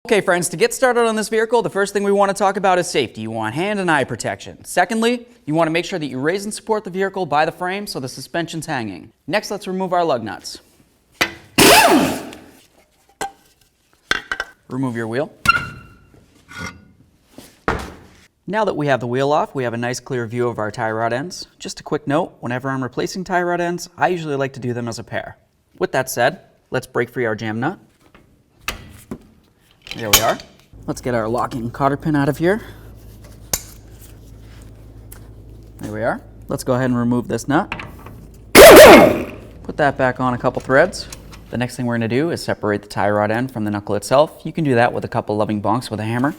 Okay friends, to get started on this vehicle, the first thing we want to talk about is safety. You want hand and eye protection. Secondly, you want to make sure that you raise and support the vehicle by the frame so the suspension's hanging. Next, let's remove our lug nuts. Remove your wheel. Now that we have the wheel off, we have a nice clear view of our tie rod ends. Just a quick note, whenever I'm replacing tie rod ends, I usually like to do them as a pair. With that said, let's break free our jam nut. There we are. Let's get our locking cotter pin out of here. There we are. Let's go ahead and remove this nut. Put that back on a couple threads. The next thing we're going to do is separate the tie rod end from the knuckle itself. You can do that with a couple loving bonks with a hammer.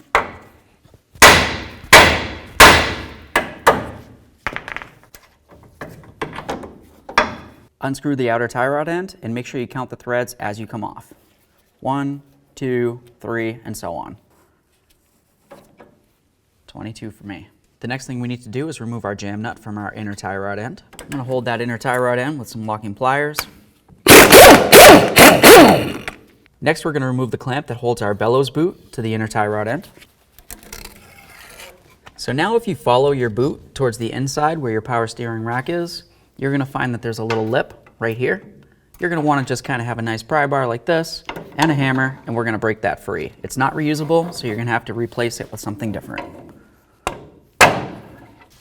Unscrew the outer tie rod end and make sure you count the threads as you come off. 1, 2, 3, and so on. 22 for me. The next thing we need to do is remove our jam nut from our inner tie rod end. I'm going to hold that inner tie rod end with some locking pliers. Next, we're going to remove the clamp that holds our bellows boot to the inner tie rod end. So now if you follow your boot towards the inside where your power steering rack is, you're going to find that there's a little lip right here. You're going to want to just kind of have a nice pry bar like this and a hammer, and we're going to break that free. It's not reusable, so you're going to have to replace it with something different.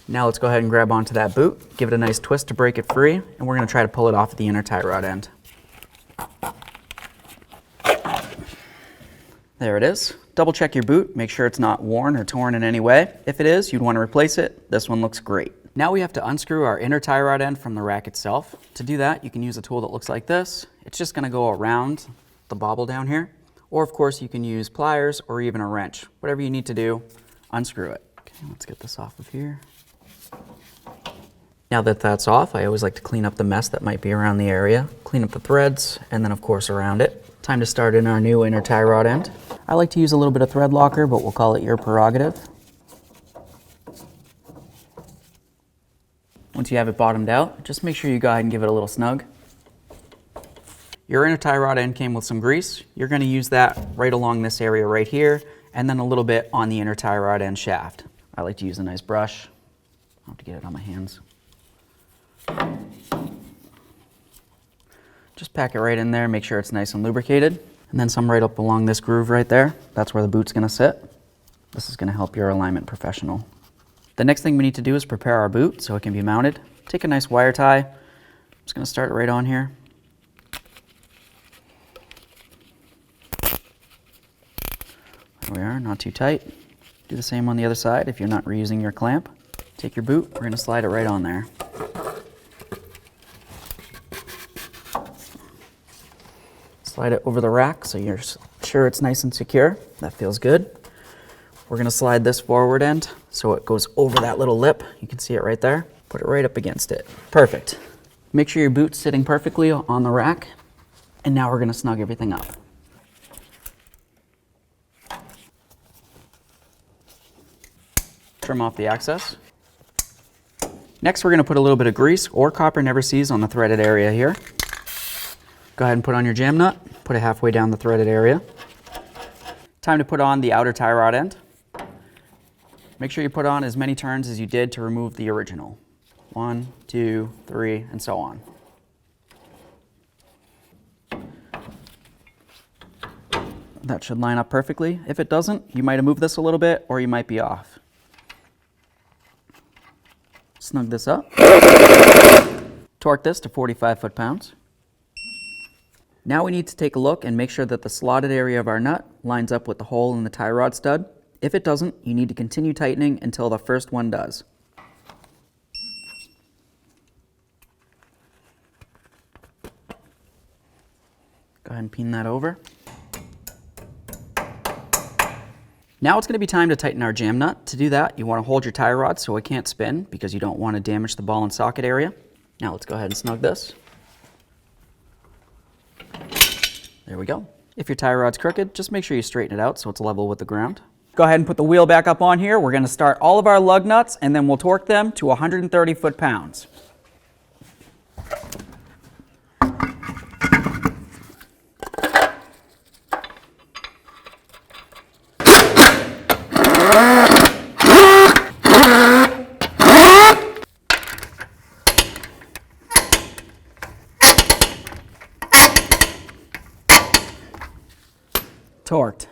Now let's go ahead and grab onto that boot, give it a nice twist to break it free, and we're going to try to pull it off at the inner tie rod end. There it is. Double check your boot, make sure it's not worn or torn in any way. If it is, you'd want to replace it. This one looks great. Now we have to unscrew our inner tie rod end from the rack itself. To do that, you can use a tool that looks like this. It's just going to go around the bobble down here. Or of course you can use pliers or even a wrench. Whatever you need to do, unscrew it. Okay, let's get this off of here. Now that that's off, I always like to clean up the mess that might be around the area. Clean up the threads and then of course around it. Time to start in our new inner tie rod end. I like to use a little bit of thread locker, but we'll call it your prerogative. Once you have it bottomed out, just make sure you go ahead and give it a little snug. Your inner tie rod end came with some grease. You're going to use that right along this area right here, and then a little bit on the inner tie rod end shaft. I like to use a nice brush. I'll have to get it on my hands. Just pack it right in there, make sure it's nice and lubricated. And then some right up along this groove right there. That's where the boot's going to sit. This is going to help your alignment professional. The next thing we need to do is prepare our boot so it can be mounted. Take a nice wire tie. I'm just going to start right on here. There we are, not too tight. Do the same on the other side if you're not reusing your clamp. Take your boot, we're going to slide it right on there. Slide it over the rack so you're sure it's nice and secure. That feels good. We're going to slide this forward end so it goes over that little lip. You can see it right there. Put it right up against it. Perfect. Make sure your boot's sitting perfectly on the rack. And now we're going to snug everything up. Trim off the excess. Next, we're going to put a little bit of grease or copper never sees on the threaded area here. Go ahead and put on your jam nut. Put it halfway down the threaded area. Time to put on the outer tie rod end. Make sure you put on as many turns as you did to remove the original. 1, 2, 3, and so on. That should line up perfectly. If it doesn't, you might have moved this a little bit or you might be off. Snug this up. Torque this to 45 foot-pounds. Now we need to take a look and make sure that the slotted area of our nut lines up with the hole in the tie rod stud. If it doesn't, you need to continue tightening until the first one does. Go ahead and pin that over. Now it's going to be time to tighten our jam nut. To do that, you want to hold your tie rod so it can't spin because you don't want to damage the ball and socket area. Now let's go ahead and snug this. There we go. If your tie rod's crooked, just make sure you straighten it out so it's level with the ground. Go ahead and put the wheel back up on here. We're going to start all of our lug nuts and then we'll torque them to 130 foot-pounds. Torqued.